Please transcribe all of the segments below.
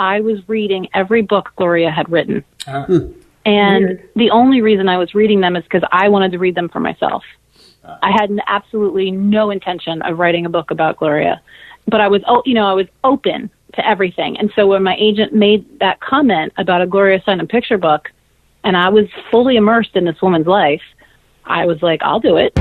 I was reading every book Gloria had written. And Weird. the only reason I was reading them is because I wanted to read them for myself. I had absolutely no intention of writing a book about Gloria, but I was open to everything. And so when my agent made that comment about a Gloria Steinem picture book, and I was fully immersed in this woman's life, I was like, I'll do it.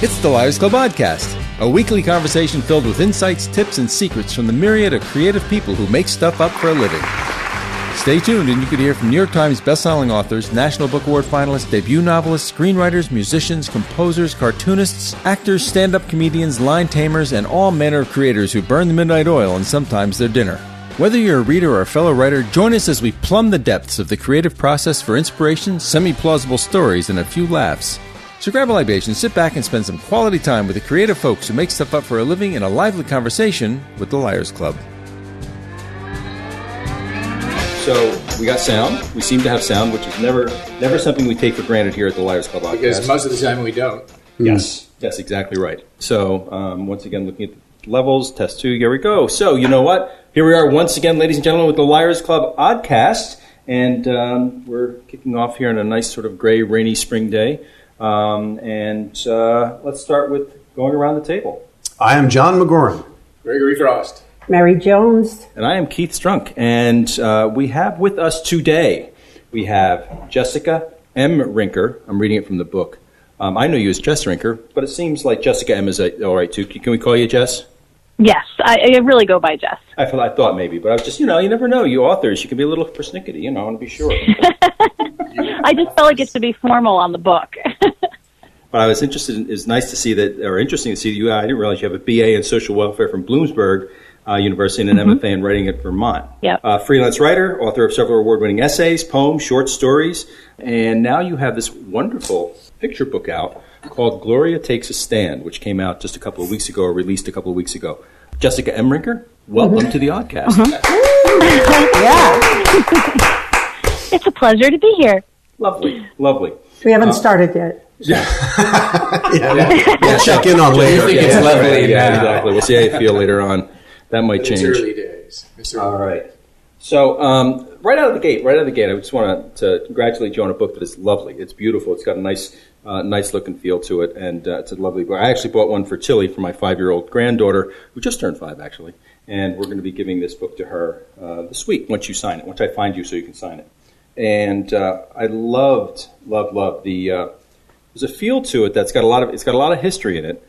It's the Liars Club Podcast, a weekly conversation filled with insights, tips, and secrets from the myriad of creative people who make stuff up for a living. Stay tuned and you could hear from New York Times bestselling authors, National Book Award finalists, debut novelists, screenwriters, musicians, composers, cartoonists, actors, stand-up comedians, line tamers, and all manner of creators who burn the midnight oil and sometimes their dinner. Whether you're a reader or a fellow writer, join us as we plumb the depths of the creative process for inspiration, semi-plausible stories, and a few laughs. So grab a libation, sit back, and spend some quality time with the creative folks who make stuff up for a living in a lively conversation with the Liars Club. So we got sound. We seem to have sound, which is never something we take for granted here at the Liars Club Podcast. Because most of the time we don't. Yes, exactly right. So once again, looking at the levels, test 2, here we go. So you know what? Here we are once again, ladies and gentlemen, with the Liars Club Oddcast. And we're kicking off here on a nice sort of gray, rainy spring day. Let's start with going around the table. I am John McGoran. Gregory Frost. Mary Jones. And I am Keith Strunk. And we have with us today, we have Jessica M. Rinker. I'm reading it from the book. I know you as Jess Rinker, but it seems like Jessica M. is all right, too. Can we call you Jess? Yes, I really go by Jess. I thought maybe, but I was just, you never know. You authors, you can be a little persnickety, I want to be sure. I just felt like it's to be formal on the book. But I was interested. It's nice to see that, or interesting to see that you. I didn't realize you have a BA in social welfare from Bloomsburg University and an MFA in writing at Vermont. Yep. Freelance writer, author of several award-winning essays, poems, short stories, and now you have this wonderful picture book out called Gloria Takes a Stand, which came out just a couple of weeks ago, or released a couple of weeks ago. Jessica M. Rinker, welcome to the Oddcast. Yeah. It's a pleasure to be here. Lovely. We haven't started yet. Yeah. We'll check in on later. I think it's lovely now. Exactly. We'll see how you feel later on. That might change. It's early days. All right. So right out of the gate, I just want to congratulate you on a book that is lovely. It's beautiful. It's got a nice look and feel to it, and it's a lovely book. I actually bought one for Tilly, for my 5-year-old granddaughter, who just turned 5, actually. And we're going to be giving this book to her this week, once you sign it, once I find you so you can sign it. And I loved the. There's a feel to it that's got a lot of history in it,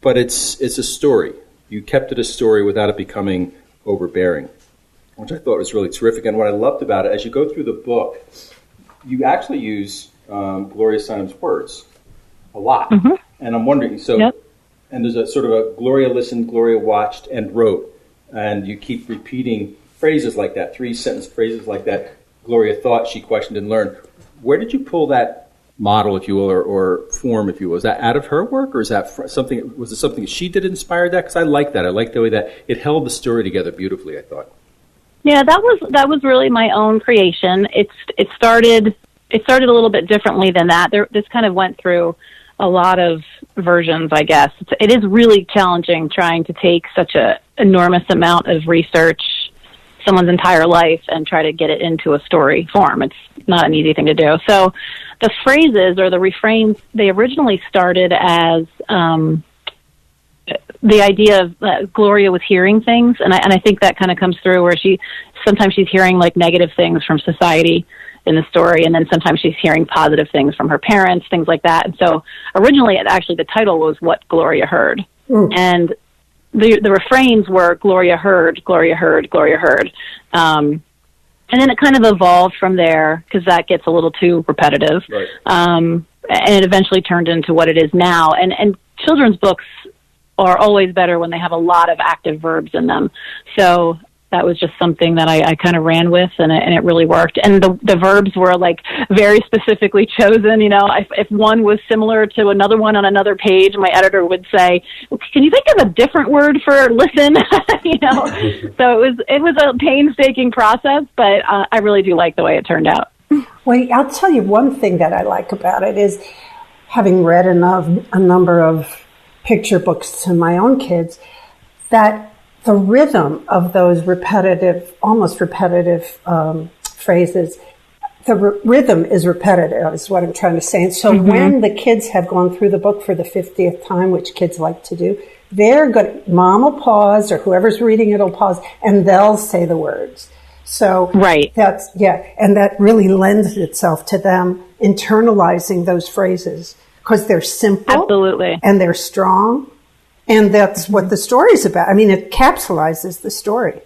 but it's a story. You kept it a story without it becoming overbearing, which I thought was really terrific. And what I loved about it, as you go through the book, you actually use Gloria Steinem's words a lot. Mm-hmm. And I'm wondering, and there's a sort of a Gloria listened, Gloria watched, and wrote, and you keep repeating phrases like that, 3-sentence phrases like that. Gloria thought, she questioned, and learned. Where did you pull that model, if you will, or form, if you will? Is that out of her work, or is that something? Was it something that she did inspire that? Because I like that. I like the way that it held the story together beautifully, I thought. Yeah, that was really my own creation. It started a little bit differently than that. This kind of went through a lot of versions, I guess. It is really challenging trying to take such an enormous amount of research, someone's entire life, and try to get it into a story form. It's not an easy thing to do. So the phrases or the refrains, they originally started as the idea of Gloria was hearing things, and I think that kind of comes through where sometimes she's hearing like negative things from society in the story, and then sometimes she's hearing positive things from her parents, things like that. And so originally, the title was What Gloria Heard. And the refrains were Gloria heard, Gloria heard, Gloria heard. And then it kind of evolved from there because that gets a little too repetitive. Right. And it eventually turned into what it is now. And children's books are always better when they have a lot of active verbs in them. So that was just something that I kind of ran with, and it really worked. And the verbs were like very specifically chosen. If one was similar to another one on another page, my editor would say, "Can you think of a different word for listen?" So it was a painstaking process, but I really do like the way it turned out. Well, I'll tell you one thing that I like about it is having read a number of picture books to my own kids, that the rhythm of those almost repetitive phrases, the rhythm is repetitive, is what I'm trying to say. And so when the kids have gone through the book for the 50th time, which kids like to do, Mom will pause, or whoever's reading it will pause, and they'll say the words. So Right. And that really lends itself to them internalizing those phrases because they're simple. Absolutely. And they're strong. And that's what the story's about. I mean, it capsulizes the story.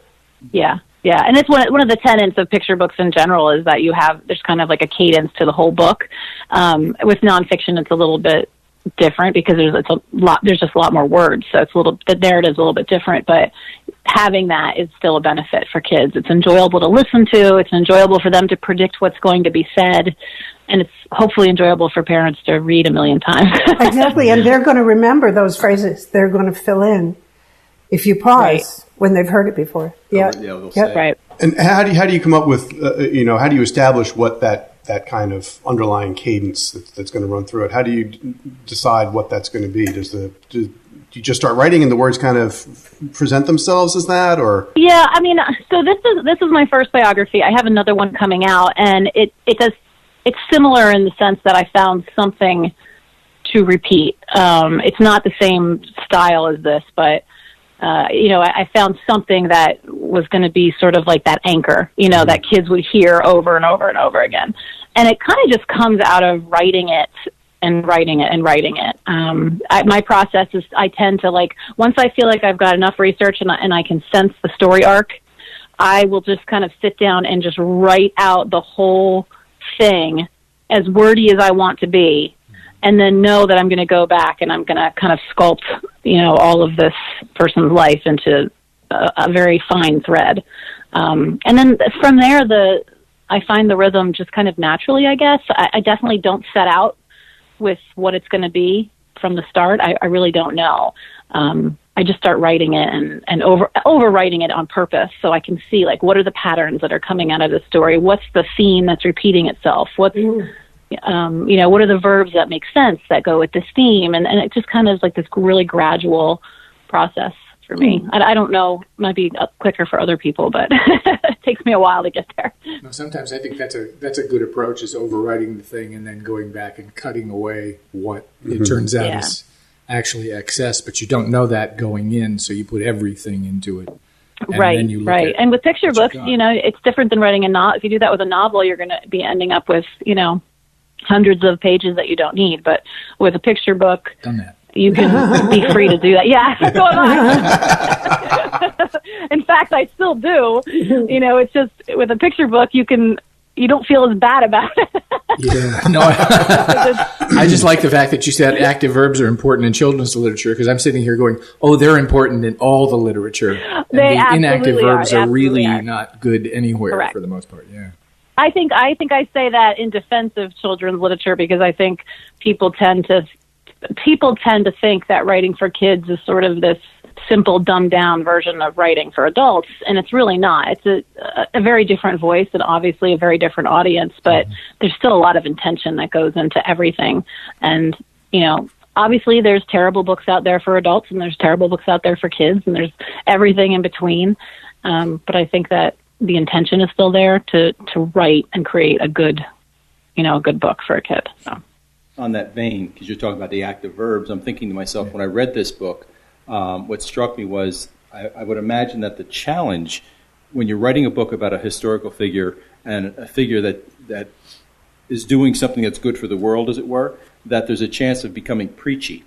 Yeah. Yeah. And it's one of the tenets of picture books in general is that there's kind of like a cadence to the whole book. With nonfiction, it's a little bit different because there's just a lot more words. So the narrative's a little bit different, but having that is still a benefit for kids. It's enjoyable to listen to. It's enjoyable for them to predict what's going to be said. And it's hopefully enjoyable for parents to read a million times. Exactly. And they're going to remember those phrases. They're going to fill in if you pause when they've heard it before. Yeah. They'll say. Right. And how do you come up with, how do you establish what that kind of underlying cadence that's going to run through it? How do you decide what that's going to be? Do you just start writing and the words kind of present themselves as that, or? Yeah, I mean, so this is my first biography. I have another one coming out, and it's similar in the sense that I found something to repeat. It's not the same style as this, but I found something that was going to be sort of like that anchor, that kids would hear over and over and over again. And it kind of just comes out of writing it and writing it and writing it. My process is I tend to once I feel like I've got enough research and I can sense the story arc, I will just kind of sit down and just write out the whole thing as wordy as I want to be, and then know that I'm going to go back and I'm going to kind of sculpt, all of this person's life into a very fine thread. And then from there, I find the rhythm just kind of naturally, I guess. I definitely don't set out with what it's going to be from the start. I really don't know. I just start writing it and overwriting it on purpose so I can see what are the patterns that are coming out of the story? What's the theme that's repeating itself? What's what are the verbs that make sense that go with this theme? And it just kind of is this really gradual process for me. I don't know, it might be quicker for other people, but it takes me a while to get there. No, sometimes I think that's a good approach, is overwriting the thing and then going back and cutting away what it turns out is actually excess, but you don't know that going in, so you put everything into it. And then you look at and with picture books, it's different than writing a novel. If you do that with a novel, you're going to be ending up with, hundreds of pages that you don't need. But with a picture book, done that. You can be free to do that. Yeah, so am I. In fact, I still do. It's just with a picture book, you don't feel as bad about it. Yeah. No, I just like the fact that you said active verbs are important in children's literature, because I'm sitting here going, oh, they're important in all the literature. And they the inactive verbs are really are. not good anywhere. Correct. For the most part. Yeah. I think I say that in defense of children's literature, because I think people tend to think that writing for kids is sort of this simple, dumbed-down version of writing for adults, and it's really not. It's a very different voice and obviously a very different audience, but there's still a lot of intention that goes into everything. And, obviously there's terrible books out there for adults, and there's terrible books out there for kids, and there's everything in between. But I think that the intention is still there to write and create a good book for a kid. So. On that vein, because you're talking about the active verbs, I'm thinking to myself, when I read this book, what struck me was I would imagine that the challenge when you're writing a book about a historical figure and a figure that is doing something that's good for the world, as it were, that there's a chance of becoming preachy.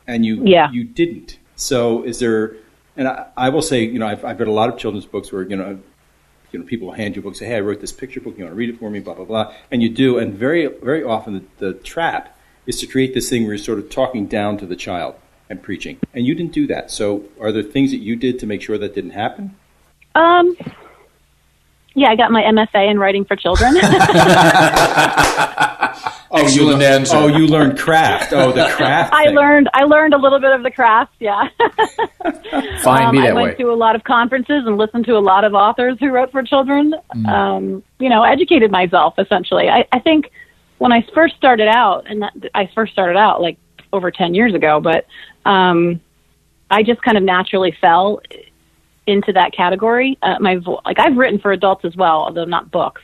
And you didn't. So is there, and I will say, I've read a lot of children's books where, people hand you books, say, hey, I wrote this picture book, you want to read it for me, blah, blah, blah. And you do. And very, very often the trap is to create this thing where you're sort of talking down to the child and preaching. And you didn't do that. So are there things that you did to make sure that didn't happen? Yeah, I got my MFA in writing for children. Excellent answer. Oh, you learned craft. Oh, the craft. I learned a little bit of the craft. Yeah. Fine, be that I went to a lot of conferences and listened to a lot of authors who wrote for children. Educated myself essentially. I think when I first started out, like over 10 years ago, but I just kind of naturally fell into that category. I've written for adults as well, although not books.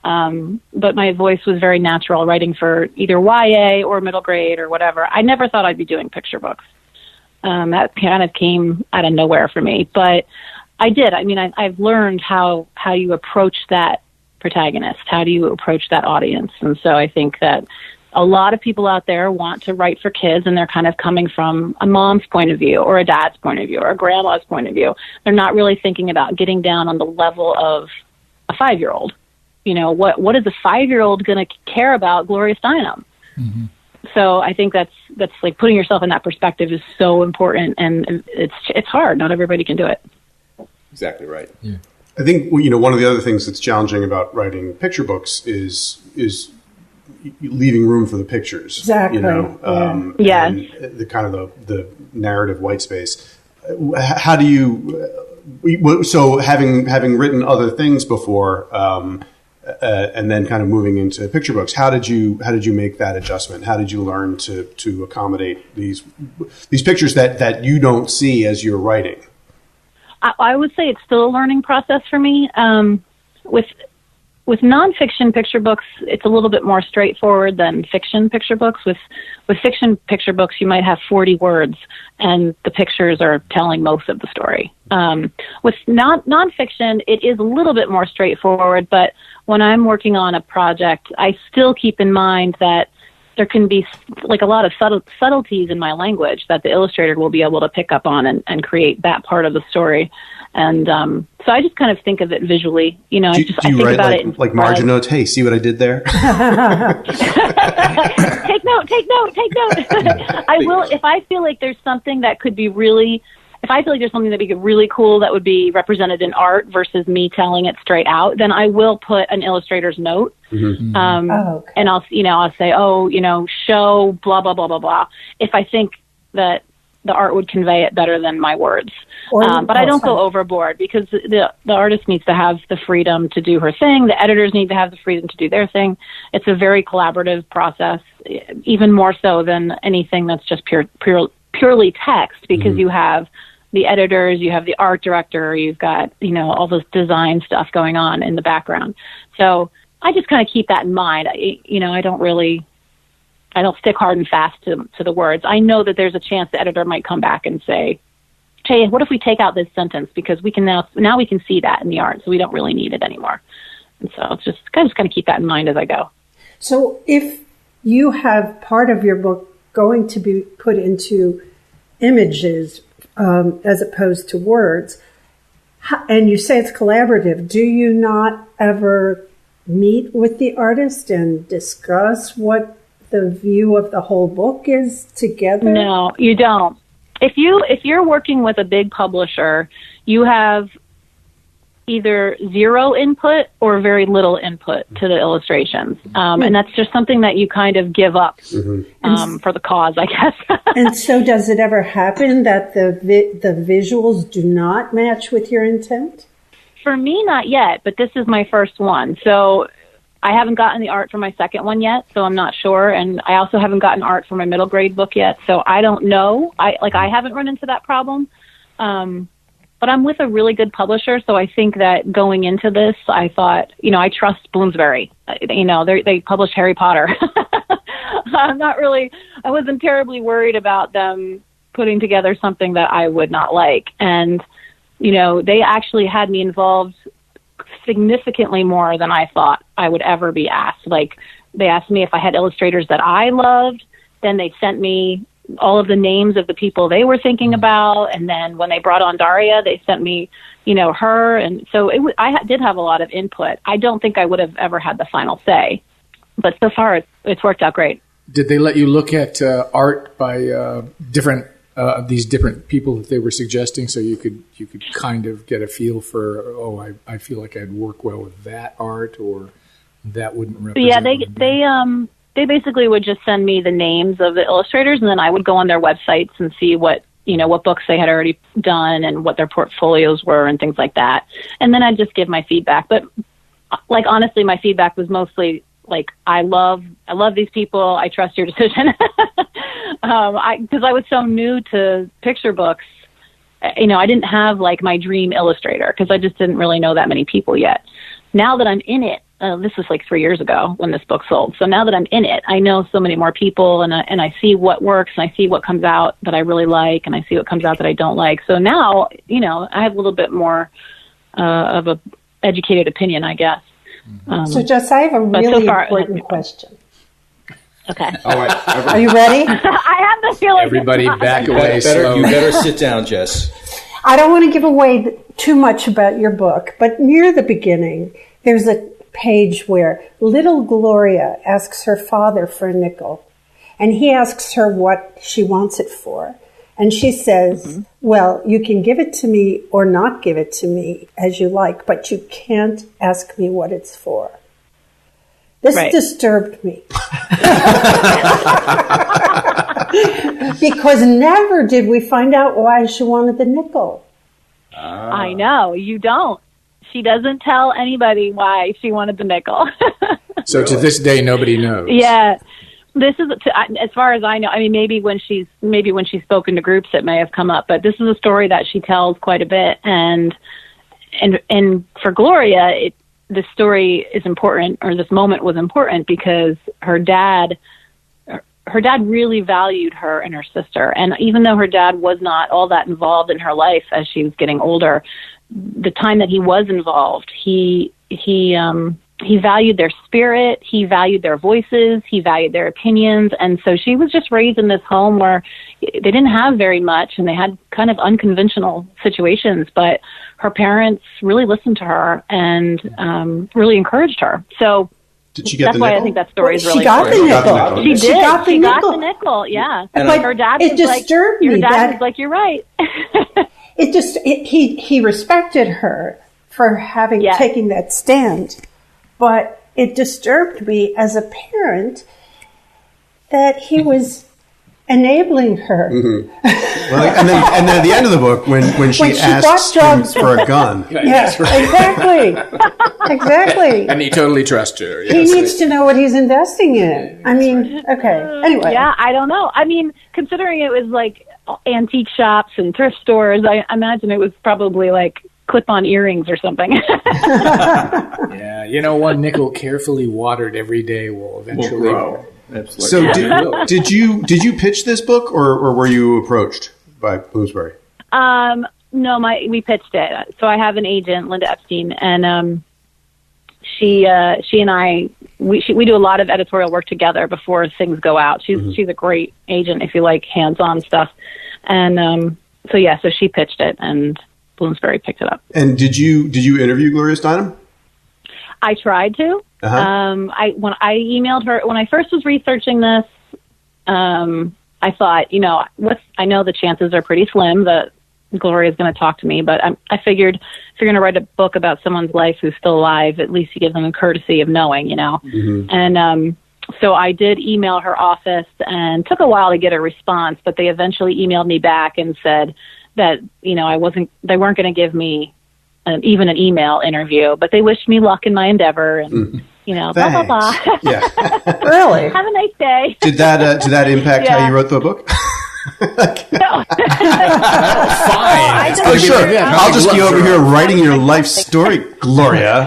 But my voice was very natural, writing for either YA or middle grade or whatever. I never thought I'd be doing picture books. That kind of came out of nowhere for me, but I did. I mean, I've learned how you approach that protagonist. How do you approach that audience? And so I think that a lot of people out there want to write for kids, and they're kind of coming from a mom's point of view or a dad's point of view or a grandma's point of view. They're not really thinking about getting down on the level of a 5-year-old. What is a 5-year-old going to care about Gloria Steinem? Mm-hmm. So I think that's like putting yourself in that perspective is so important, and it's hard. Not everybody can do it. Exactly right. Yeah. I think one of the other things that's challenging about writing picture books is leaving room for the pictures. Exactly. Yeah. And the kind of the narrative white space. How do you? So having written other things before. And then kind of moving into picture books, how did you make that adjustment? How did you learn to accommodate these pictures that you don't see as you're writing? I would say it's still a learning process for me. With nonfiction picture books, it's a little bit more straightforward than fiction picture books. With fiction picture books, you might have 40 words, and the pictures are telling most of the story. With nonfiction, it is a little bit more straightforward, but when I'm working on a project, I still keep in mind that there can be like a lot of subtleties in my language that the illustrator will be able to pick up on and create that part of the story. And so I just kind of think of it visually. I think about it like margin notes. Hey, see what I did there? Take note. I will if I feel like there's something that could be really. If I feel like there's something that'd be really cool that would be represented in art versus me telling it straight out, then I will put an illustrator's note. Mm-hmm. Okay. And I'll say, show blah, blah, blah, blah, blah. If I think that the art would convey it better than my words. But I don't go overboard because the artist needs to have the freedom to do her thing. The editors need to have the freedom to do their thing. It's a very collaborative process, even more so than anything that's just purely text, because you have the editors, you have the art director, you've got, all this design stuff going on in the background. So I just kind of keep that in mind. I don't stick hard and fast to the words. I know that there's a chance the editor might come back and say, hey, what if we take out this sentence? Because we can now we can see that in the art, so we don't really need it anymore. And so it's just kind of keep that in mind as I go. So if you have part of your book going to be put into images as opposed to words, and you say it's collaborative, do you not ever meet with the artist and discuss what the view of the whole book is together? No, you don't. If you're working with a big publisher, you have either zero input or very little input to the illustrations. And that's just something that you kind of give up for the cause, I guess. And so does it ever happen that the visuals do not match with your intent? For me, not yet, but this is my first one. So I haven't gotten the art for my second one yet, so I'm not sure. And I also haven't gotten art for my middle grade book yet, so I don't know. I haven't run into that problem. But I'm with a really good publisher, so I think that going into this, I thought, I trust Bloomsbury. They published Harry Potter. I wasn't terribly worried about them putting together something that I would not like. And, they actually had me involved significantly more than I thought I would ever be asked. Like, they asked me if I had illustrators that I loved, then they sent me all of the names of the people they were thinking about, and then when they brought on Daria, they sent me, her, and so I did have a lot of input. I don't think I would have ever had the final say, but so far it's worked out great. Did they let you look at art by these different people that they were suggesting, so you could kind of get a feel for, I feel like I'd work well with that art, or that wouldn't represent? Yeah, they basically would just send me the names of the illustrators, and then I would go on their websites and see what books they had already done and what their portfolios were and things like that. And then I'd just give my feedback. But like, honestly, my feedback was mostly like, I love these people. I trust your decision. Because I was so new to picture books. I didn't have like my dream illustrator because I just didn't really know that many people yet. Now that I'm in it, this was like 3 years ago when this book sold. So now that I'm in it, I know so many more people, and I see what works, and I see what comes out that I really like, and I see what comes out that I don't like. So now, I have a little bit more of a educated opinion, I guess. So, Jess, I have a really important question. Okay. All right. Are you ready? I have the feeling. Everybody back away slow. You better sit down, Jess. I don't want to give away too much about your book, but near the beginning, there's a page where little Gloria asks her father for a nickel, and he asks her what she wants it for. And she says, well, you can give it to me or not give it to me as you like, but you can't ask me what it's for. This disturbed me. Because never did we find out why she wanted the nickel. I know, you don't. She doesn't tell anybody why she wanted the nickel. So to this day, nobody knows. Yeah. This is, as far as I know, I mean, maybe when she's spoken to groups, it may have come up, but this is a story that she tells quite a bit. And for Gloria, this story is important, or this moment was important because her dad really valued her and her sister. And even though her dad was not all that involved in her life as she was getting older, the time that he was involved, he valued their spirit, he valued their voices, he valued their opinions. And so she was just raised in this home where they didn't have very much and they had kind of unconventional situations, but her parents really listened to her and really encouraged her. So did she get that's the why nickel? I think that story is really She got the nickel. She did. She got the nickel. Yeah. And but her dad it was like, disturbed me. Your dad was like, you're right. He respected her for having taken that stand, but it disturbed me as a parent that he was enabling her. Mm-hmm. Well, and then at the end of the book, when she asks him for a gun. Yes, right. Exactly. And he totally trusts her. He needs to know what he's investing in. I mean, okay. Anyway. Yeah, I don't know. I mean, considering it was like antique shops and thrift stores, I imagine it was probably like clip-on earrings or something. Yeah, one nickel carefully watered every day will eventually grow. Absolutely. So did you pitch this book, or were you approached by Bloomsbury? No, we pitched it. So I have an agent, Linda Epstein, and she and I we do a lot of editorial work together before things go out. She's a great agent if you like hands-on stuff, and so she pitched it and Bloomsbury picked it up. And did you interview Gloria Steinem? I tried to. When I emailed her when I first was researching this, I thought, I know the chances are pretty slim that Gloria is going to talk to me, but I figured if you're going to write a book about someone's life who's still alive, at least you give them the courtesy of knowing, Mm-hmm. And so I did email her office, and took a while to get a response, but they eventually emailed me back and said that they weren't going to give me even an email interview, but they wished me luck in my endeavor, and blah blah blah. Yeah, really. Have a nice day. Did that impact how you wrote the book? No. Fine. Oh, sure. I'll just be over here writing your life story, Gloria.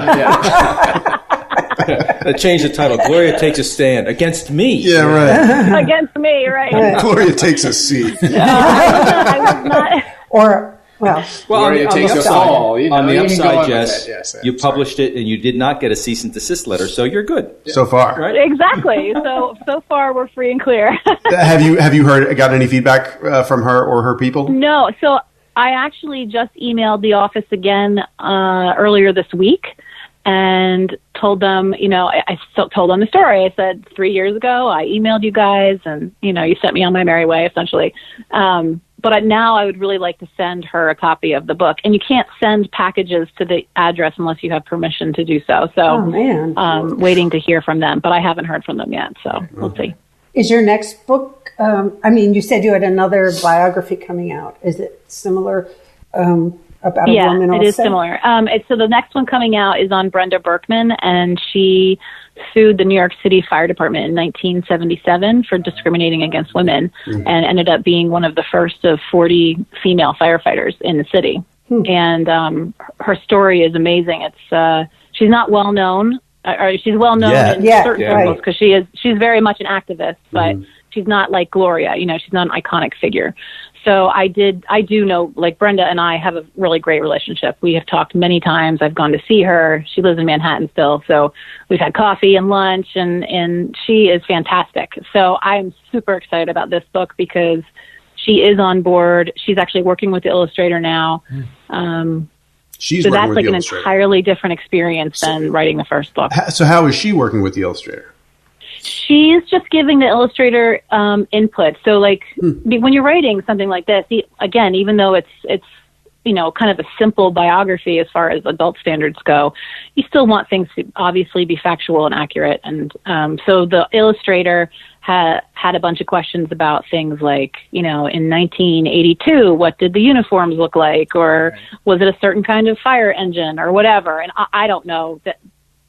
Change the title. Gloria takes a stand against me. Yeah, right. Against me, right? Gloria takes a seat. I was not. Or, well, Gloria takes a fall. On the upside, Jess, yes, you published it and you did not get a cease and desist letter, so you're good. So far. Right? Exactly. So far, we're free and clear. Have you got any feedback from her or her people? No. So I actually just emailed the office again earlier this week and told them, I told them the story. I said 3 years ago, I emailed you guys and, you sent me on my merry way, essentially. But now I would really like to send her a copy of the book. And you can't send packages to the address unless you have permission to do so. So waiting to hear from them. But I haven't heard from them yet, so we'll see. Is your next book, you said you had another biography coming out. Is it similar about a woman also? Yeah, it is similar. So the next one coming out is on Brenda Berkman, and she sued the New York City Fire Department in 1977 for discriminating against women, and ended up being one of the first of 40 female firefighters in the city. And her story is amazing. It's she's not well known, or she's well known in certain circles because she's very much an activist, but she's not like Gloria. She's not an iconic figure. So I do know, like, Brenda and I have a really great relationship. We have talked many times. I've gone to see her. She lives in Manhattan still. So we've had coffee and lunch, and she is fantastic. So I'm super excited about this book because she is on board. She's actually working with the illustrator now. She's so working that's with like the an illustrator. Entirely different experience than writing the first book. So how is she working with the illustrator? She's just giving the illustrator input. So, like, when you're writing something like this, again, even though it's kind of a simple biography as far as adult standards go, you still want things to obviously be factual and accurate. And so the illustrator had a bunch of questions about things like, in 1982, what did the uniforms look like? Or was it a certain kind of fire engine or whatever? And I don't know that,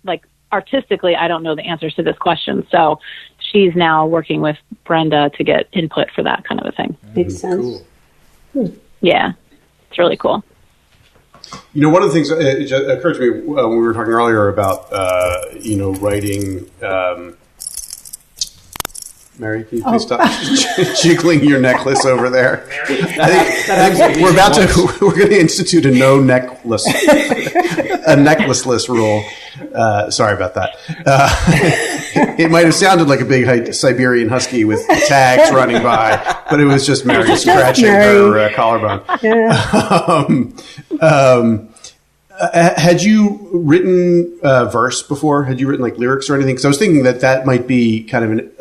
like, artistically, I don't know the answers to this question. So she's now working with Brenda to get input for that kind of a thing. Makes sense. Cool. Yeah, it's really cool. One of the things it just occurred to me when we were talking earlier about, writing. Mary, can you please stop jiggling your necklace over there? I think we're going to institute a no necklace, a necklaceless rule. Sorry about that. It might have sounded like a big Siberian husky with tags running by, but it was just Mary scratching her collarbone. Yeah. Had you written verse before? Had you written like lyrics or anything? Because I was thinking that might be kind of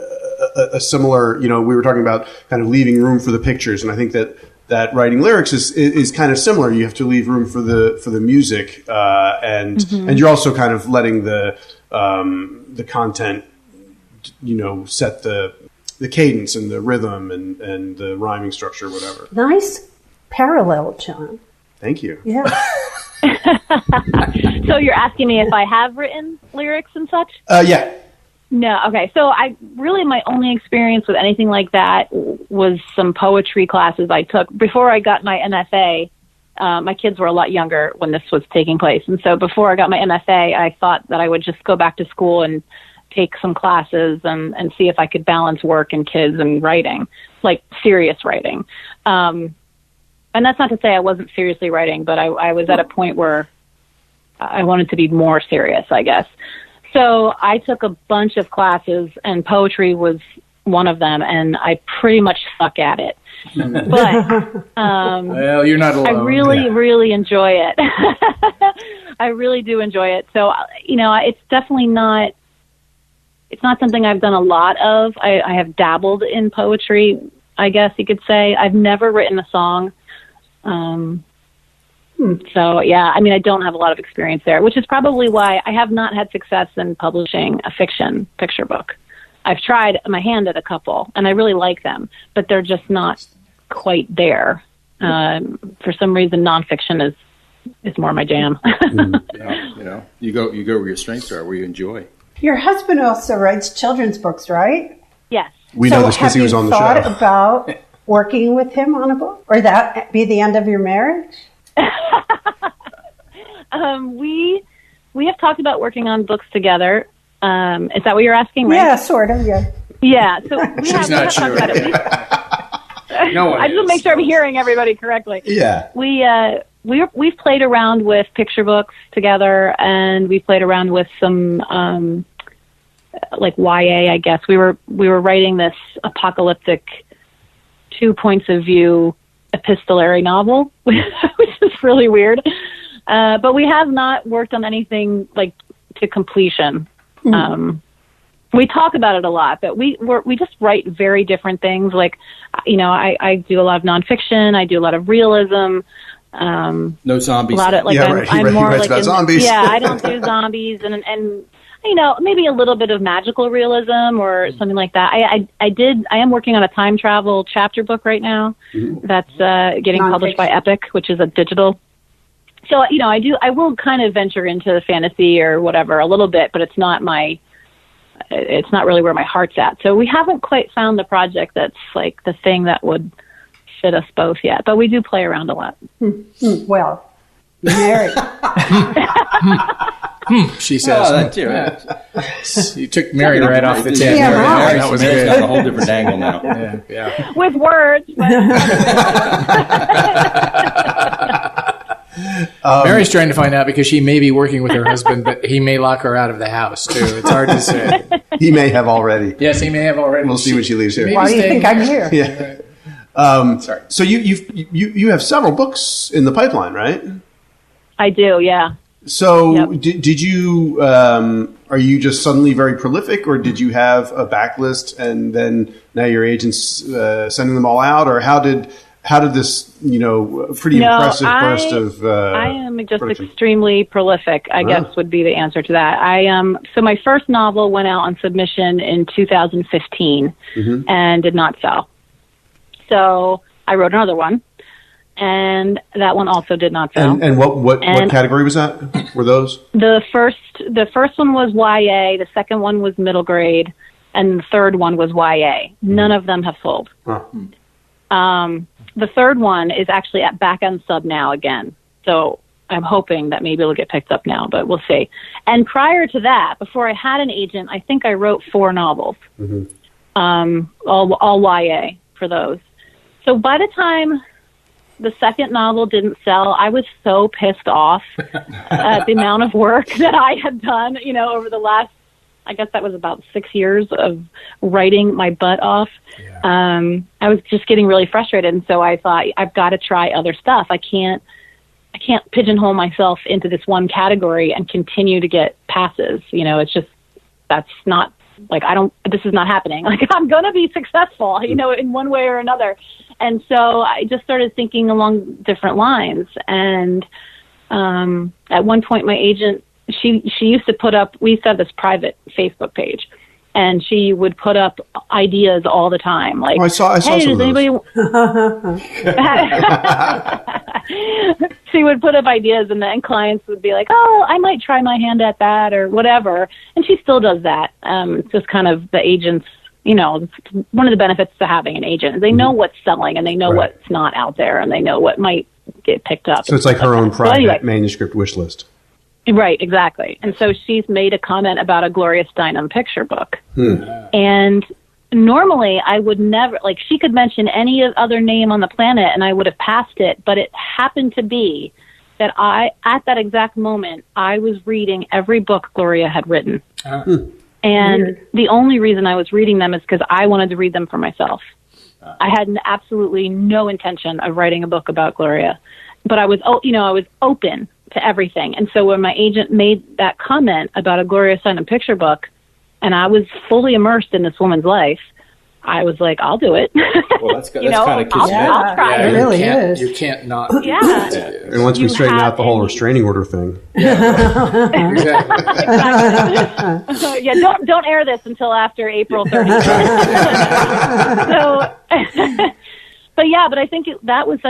a similar, we were talking about kind of leaving room for the pictures, and I think that writing lyrics is kind of similar. You have to leave room for the music, and you're also kind of letting the content, set the cadence and the rhythm and the rhyming structure, whatever. Nice parallel, John. Thank you. Yeah. So you're asking me if I have written lyrics and such? Yeah. No. Okay. So my only experience with anything like that was some poetry classes I took before I got my MFA. My kids were a lot younger when this was taking place. And so before I got my MFA, I thought that I would just go back to school and take some classes and see if I could balance work and kids and writing, like serious writing. And that's not to say I wasn't seriously writing, but I was at a point where I wanted to be more serious, I guess. So I took a bunch of classes, and poetry was one of them, and I pretty much suck at it. But well, you're not alone. I really enjoy it. I really do enjoy it. So, it's definitely not. It's not something I've done a lot of. I have dabbled in poetry, I guess you could say. I've never written a song. So, yeah, I don't have a lot of experience there, which is probably why I have not had success in publishing a fiction picture book. I've tried my hand at a couple, and I really like them, but they're just not quite there. For some reason, nonfiction is more my jam. You go where your strengths are, where you enjoy. Your husband also writes children's books, right? Yes. We know this because he was on the show. Have you thought about working with him on a book? Or that be the end of your marriage? We have talked about working on books together. Is that what you're asking, right? Yeah, sort of, yeah. Yeah, so we have not sure. talked about it. No one I just want to make sure I'm hearing everybody correctly. Yeah. We've played around with picture books together, and we've played around with some like YA, I guess. We were writing this apocalyptic 2 points of view epistolary novel, which is really weird. But we have not worked on anything like to completion. we talk about it a lot, but we just write very different things. Like, I do a lot of nonfiction. I do a lot of realism. No zombies. A lot of I'm more like in, zombies. Yeah, I don't do zombies, and maybe a little bit of magical realism or something like that. I am working on a time travel chapter book right now. That's getting published by Epic, which is a digital. So I will kind of venture into fantasy or whatever a little bit, but it's not really where my heart's at. So we haven't quite found the project that's like the thing that would fit us both yet, but we do play around a lot. Well, Mary. She says. Oh, that's right. You took Mary right off the tip. Yeah, right. That was Mary's got a whole different angle now. Yeah. With words. Mary's trying to find out because she may be working with her husband, but he may lock her out of the house, too. It's hard to say. He may have already. Yes, he may have already. We'll see when she leaves here. Why do you think I'm here? Yeah. Sorry. So you have several books in the pipeline, right? I do, yeah. So did you are you just suddenly very prolific, or did you have a backlist and then now your agent's sending them all out, or how did this pretty impressive burst of I am just production? extremely prolific, I guess would be the answer to that. So my first novel went out on submission in 2015 and did not sell. So I wrote another one, and that one also did not sell. And what category was that? Were those? The first one was YA, the second one was middle grade, and the third one was YA. None of them have sold. Huh. The third one is actually at back end sub now again. So I'm hoping that maybe it'll get picked up now, but we'll see. And prior to that, before I had an agent, I think I wrote 4 novels, all YA for those. So by the time the second novel didn't sell, I was so pissed off at the amount of work that I had done, over the last, I guess that was about 6 years of writing my butt off. Yeah. I was just getting really frustrated. And so I thought, I've got to try other stuff. I can't pigeonhole myself into this one category and continue to get passes. It's just, that's not, this is not happening. I'm going to be successful, in one way or another. And so I just started thinking along different lines. And at one point, my agent, she used to put up, we used to have this private Facebook page, and she would put up ideas all the time. Like, I saw hey, some does anybody? She would put up ideas, and then clients would be like, "Oh, I might try my hand at that," or whatever. And she still does that. It's just kind of the agents. One of the benefits to having an agent is they know what's selling, and they know what's not out there, and they know what might get picked up. So it's like her own private manuscript wish list. Right, exactly. And so she's made a comment about a Gloria Steinem picture book. And normally I would never, she could mention any other name on the planet and I would have passed it, but it happened to be that at that exact moment, I was reading every book Gloria had written. And the only reason I was reading them is because I wanted to read them for myself. I had absolutely no intention of writing a book about Gloria, but I was open to everything. And so when my agent made that comment about a Gloria Steinem picture book, and I was fully immersed in this woman's life, I was like, I'll do it. Well, that's kind of kissing I'll try it. it. Really is. You can't not. Yeah. And once we straighten out the whole restraining order thing. Exactly. Yeah, don't air this until after April 30th. But I think that was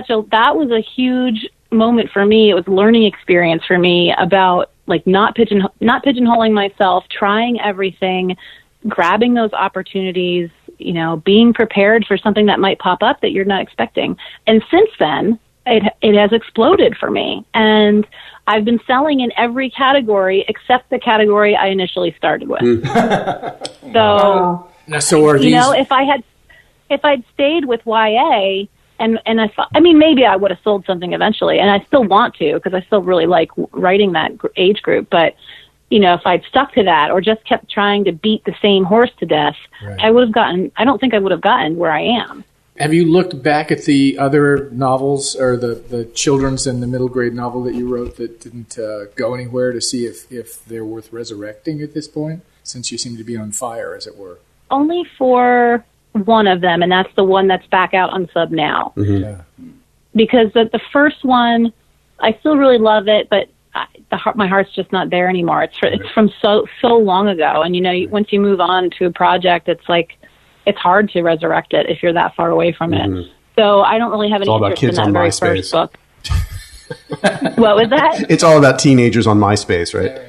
a huge moment for me. It was a learning experience for me about not pigeonholing myself, trying everything, grabbing those opportunities, being prepared for something that might pop up that you're not expecting. And since then, it has exploded for me. And I've been selling in every category except the category I initially started with. So are these... if I'd stayed with YA and I thought, maybe I would have sold something eventually, and I still want to because I still really like writing that age group. But if I'd stuck to that or just kept trying to beat the same horse to death, I don't think I would have gotten where I am. Have you looked back at the other novels or the children's and the middle grade novel that you wrote that didn't go anywhere to see if they're worth resurrecting at this point? since you seem to be on fire, as it were? Only for one of them, and that's the one that's back out on sub now. Yeah. Because the first one, I still really love it, but my heart's just not there anymore. It's from so long ago, and once you move on to a project, it's hard to resurrect it if you're that far away from it. So I don't really have any interest in that very first book. What was that? It's all about teenagers on MySpace, right?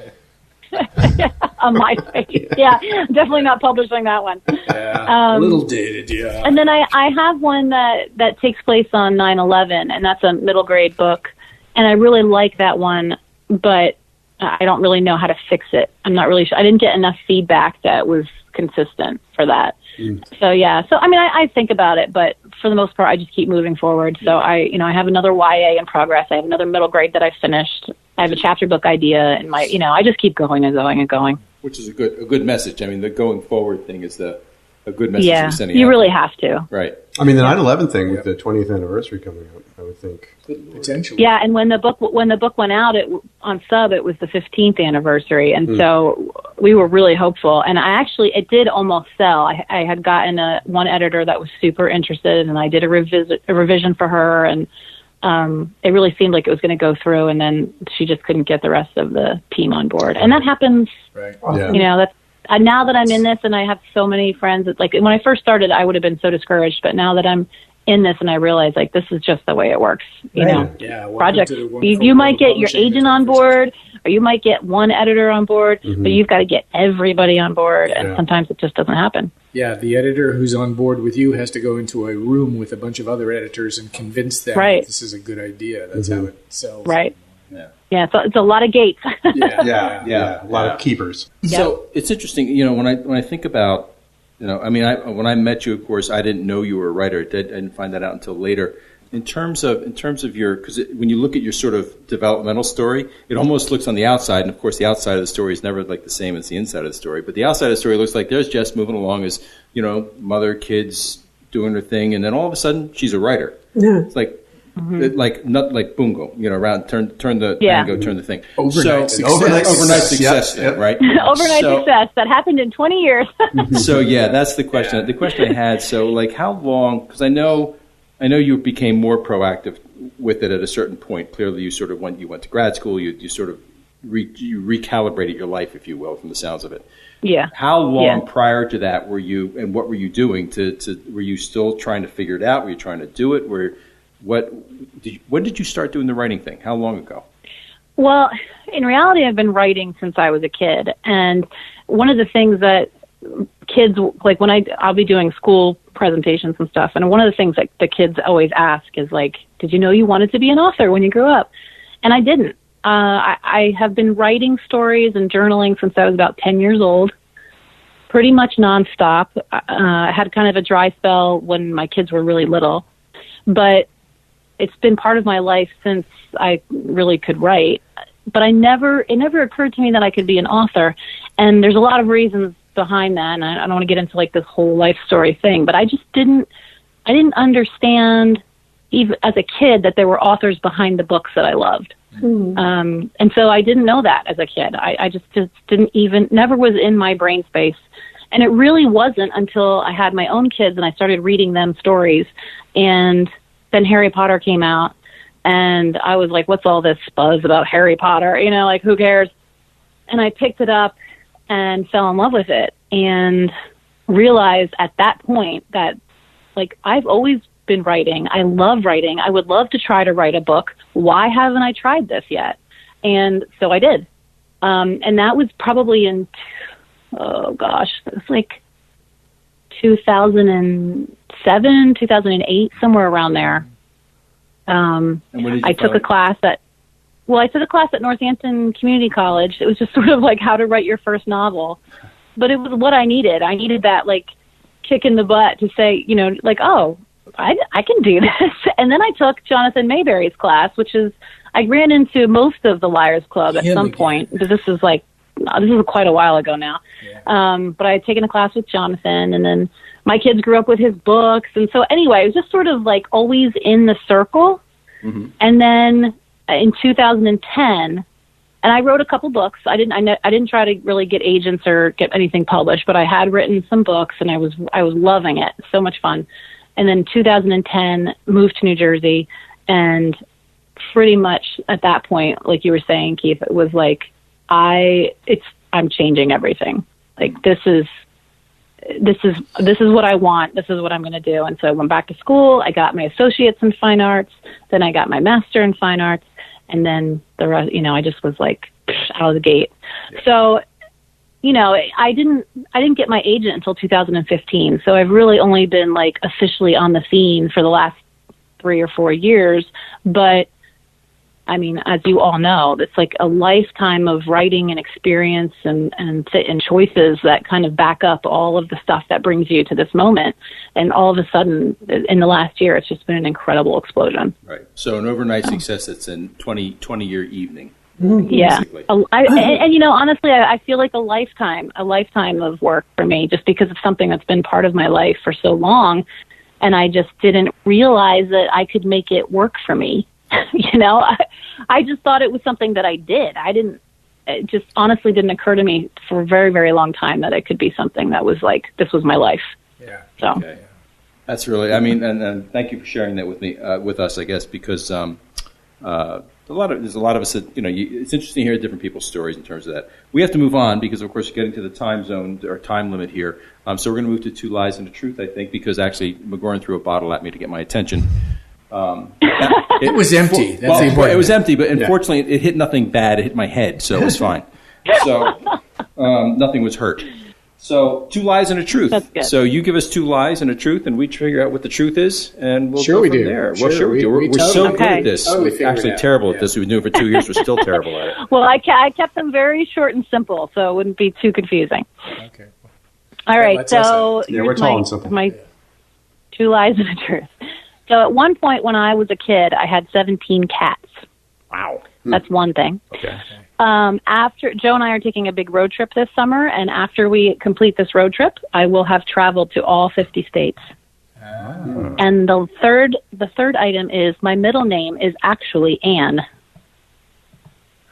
On MySpace. Yeah, definitely not publishing that one. Yeah, a little dated, yeah. And then I have one that takes place on 9/11, and that's a middle grade book. And I really like that one, but I don't really know how to fix it. I'm not really sure. I didn't get enough feedback that was consistent for that. So yeah. So I mean, I think about it, but for the most part, I just keep moving forward. So I have another YA in progress. I have another middle grade that I finished. I have a chapter book idea, and I just keep going and going and going. Which is a good message. I mean, the going forward thing is a good message. Yeah, you're sending you out. really have to. Right. I mean, the 9/11 thing with the 20th anniversary coming up, I would think. Potentially. Yeah, and when the book went out on sub, it was the 15th anniversary, and so we were really hopeful. And it did almost sell. I had gotten one editor that was super interested, and I did a revision for her, and it really seemed like it was going to go through, and then she just couldn't get the rest of the team on board. And that happens. Right. Yeah. That's now that I'm in this, and I have so many friends. That, when I first started, I would have been so discouraged, but now that I'm in this, and I realize this is just the way it works. Yeah. Projects. You might get your agent on board, or you might get one editor on board, but you've got to get everybody on board, and sometimes it just doesn't happen. Yeah, the editor who's on board with you has to go into a room with a bunch of other editors and convince them that this is a good idea. That's how it sells. Right. Yeah. Yeah, so it's a lot of gates. Yeah. A lot of keepers. So it's interesting, when I think about, when I met you, of course, I didn't know you were a writer. I didn't find that out until later. In terms of your, because when you look at your sort of developmental story, it almost looks on the outside, and of course the outside of the story is never like the same as the inside of the story. But the outside of the story looks like there's Jess moving along as mother, kids, doing her thing, and then all of a sudden she's a writer. Yeah. It's like. Not like bungo, around turn the tango, turn the thing. Overnight success, right? Overnight success that happened in 20 years. So that's the question. Yeah. The question I had. So how long? Because I know you became more proactive with it at a certain point. Clearly, you sort of went to grad school. You sort of you recalibrated your life, if you will, from the sounds of it. Yeah. How long prior to that were you, and what were you doing? Were you still trying to figure it out? Were you trying to do it? When did you start doing the writing thing? How long ago? Well, in reality, I've been writing since I was a kid. And one of the things that kids, like when I'll be doing school presentations and stuff, and one of the things that the kids always ask is did you know you wanted to be an author when you grew up? And I didn't. I have been writing stories and journaling since I was about 10 years old, pretty much nonstop. I had kind of a dry spell when my kids were really little, but it's been part of my life since I really could write. But it never occurred to me that I could be an author. And there's a lot of reasons behind that, and I don't want to get into this whole life story thing, but I didn't understand, even as a kid, that there were authors behind the books that I loved. And so I didn't know that as a kid. I just never was in my brain space. And it really wasn't until I had my own kids and I started reading them stories, and then Harry Potter came out, and I was like, what's all this buzz about Harry Potter? Who cares? And I picked it up and fell in love with it, and realized at that point that, I've always been writing. I love writing. I would love to try to write a book. Why haven't I tried this yet? And so I did. And that was probably in, it was 2007, 2008, somewhere around there. I took a class at Northampton Community College. It was just sort of how to write your first novel. But it was what I needed. I needed that, kick in the butt to say, I can do this. And then I took Jonathan Mayberry's class, I ran into most of the Liars Club at some point, because this is quite a while ago now. Yeah. But I had taken a class with Jonathan, and then my kids grew up with his books. And so anyway, it was just sort of always in the circle. Mm-hmm. And then in 2010, And I wrote a couple books. I didn't try to really get agents or get anything published, but I had written some books, and I was loving it. So much fun. And then 2010, moved to New Jersey, and pretty much at that point, like you were saying, Keith, it was like I'm changing everything. Like this is what I want. This is what I'm going to do. And so I went back to school. I got my associates in fine arts. Then I got my master in fine arts. And then the rest, I just was like out of the gate. Yeah. So, I didn't get my agent until 2015. So I've really only been like officially on the scene for the last 3 or 4 years. But I mean, as you all know, it's like a lifetime of writing and experience and choices that kind of back up all of the stuff that brings you to this moment. And all of a sudden, in the last year, it's just been an incredible explosion. Right. So an overnight success that's in 20-year evening. Yeah. Honestly, I feel like a lifetime of work for me, just because of something that's been part of my life for so long. And I just didn't realize that I could make it work for me. I just thought it was something that I did. It just honestly didn't occur to me for a very, very long time that it could be something that was like, this was my life. Yeah. So okay. That's really, and thank you for sharing that with me, with us, I guess, because there's a lot of us that, it's interesting to hear different people's stories in terms of that. We have to move on because, of course, we're getting to the time zone or time limit here. So we're going to move to Two Lies and a Truth, I think, because actually McGauran threw a bottle at me to get my attention. It was empty. It was empty, but unfortunately, it hit nothing bad. It hit my head, so it was fine. So nothing was hurt. So 2 lies and a truth. That's good. So you give us 2 lies and a truth, and we figure out what the truth is, and we'll sure go we from do. there. Sure. Well, sure we do. We're totally, so good at this. Totally We're actually terrible at this. We've been doing it for 2 years. We're still terrible at it. Well, I kept them very short and simple, so it wouldn't be too confusing. Okay. All right, so we're tall and simple. My 2 lies and a truth. So at one point when I was a kid, I had 17 cats. Wow. That's one thing. Okay. After Joe and I are taking a big road trip this summer, and after we complete this road trip, I will have traveled to all 50 states. Oh. And the third item is my middle name is actually Anne.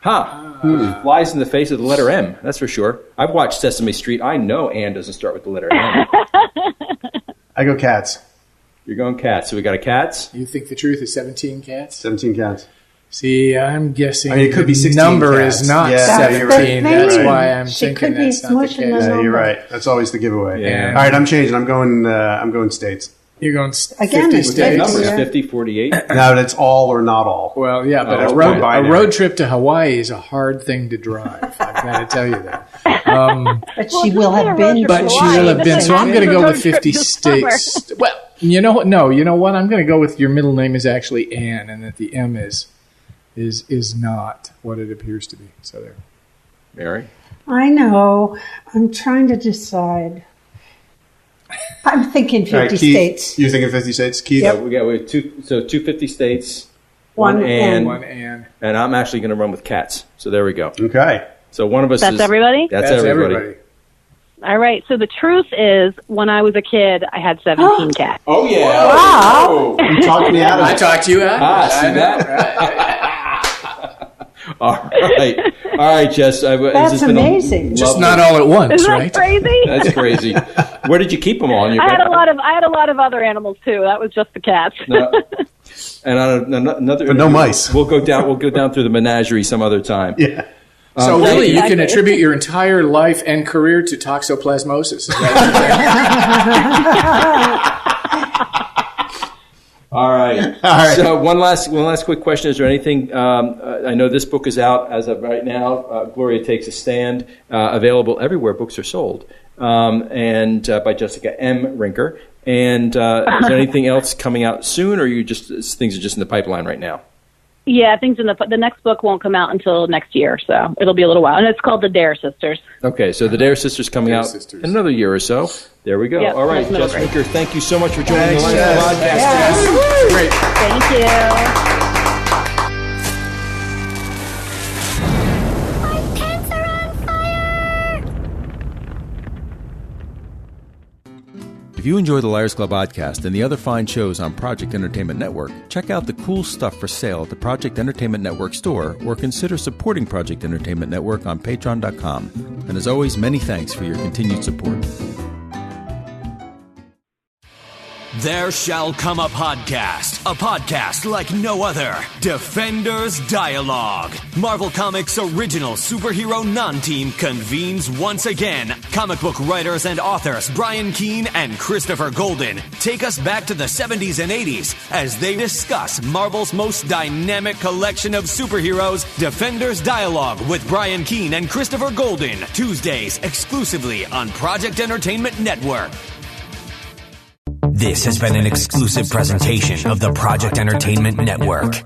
Lies in the face of the letter M, that's for sure. I've watched Sesame Street. I know Anne doesn't start with the letter M. I go cats. You're going cats. So we got a cats. You think the truth is 17 cats? 17 cats. See, I'm guessing it could be 16 number cats. is not Yeah, 17. That's why I'm She thinking could be that's not the smushing case. the Yeah, you're right. That's always the giveaway. Yeah. All right, I'm changing. I'm going states. You're going Again, 50 it's What states. numbers? Yeah. 50, 48? No, that's all or not all. Well, yeah, but Oh, a road trip to Hawaii is a hard thing to drive. I've got to tell you that. But she will have been. But she will have been. So I'm going to go with 50 states. Well, you know what? No, you know what? I'm going to go with your middle name is actually Anne, and that the M is not what it appears to be. So there. Mary? I know. I'm trying to decide. I'm thinking 50 All right, Keith, states. You're thinking 50 states? Keith? Yeah, we got 250 states, One Anne, One Anne. and I'm actually going to run with cats. So there we go. Okay. So one of us That's is... everybody? That's everybody. All right, so the truth is, when I was a kid, I had 17 cats. Oh, yeah. Wow. Oh. You talked me out of I it. talked you out. See that? All right, Jess. That's amazing. Just not all at once, Isn't that right? crazy? That's crazy. Where did you keep them all? In your I had bed? a lot of other animals too. That was just the cats. No. And on another, But no mice. We'll go down through the menagerie some other time. Yeah. So really, you can Exactly. attribute your entire life and career to toxoplasmosis. Is that All right. So one last quick question: is there anything? I know this book is out as of right now. Gloria Takes a Stand, available everywhere books are sold, and by Jessica M. Rinker. And is there anything else coming out soon, or things are just in the pipeline right now? Yeah, things in the next book won't come out until next year, so it'll be a little while. And it's called The Dare Sisters. Okay, so the Dare Sisters coming out Sisters. in another year or so. There we go. Yep, All right, nice middle Jess grade. Rinker, thank you so much for joining Thanks, the Life Jess. Podcast. Yeah. great? Thank you. If you enjoy the Liars Club podcast and the other fine shows on Project Entertainment Network, check out the cool stuff for sale at the Project Entertainment Network store, or consider supporting Project Entertainment Network on Patreon.com. And as always, many thanks for your continued support. There Shall Come a podcast like no other. Defenders Dialogue. Marvel Comics' original superhero non-team convenes once again. Comic book writers and authors Brian Keene and Christopher Golden take us back to the 70s and 80s as they discuss Marvel's most dynamic collection of superheroes. Defenders Dialogue with Brian Keene and Christopher Golden. Tuesdays exclusively on Project Entertainment Network. This has been an exclusive presentation of the Project Entertainment Network.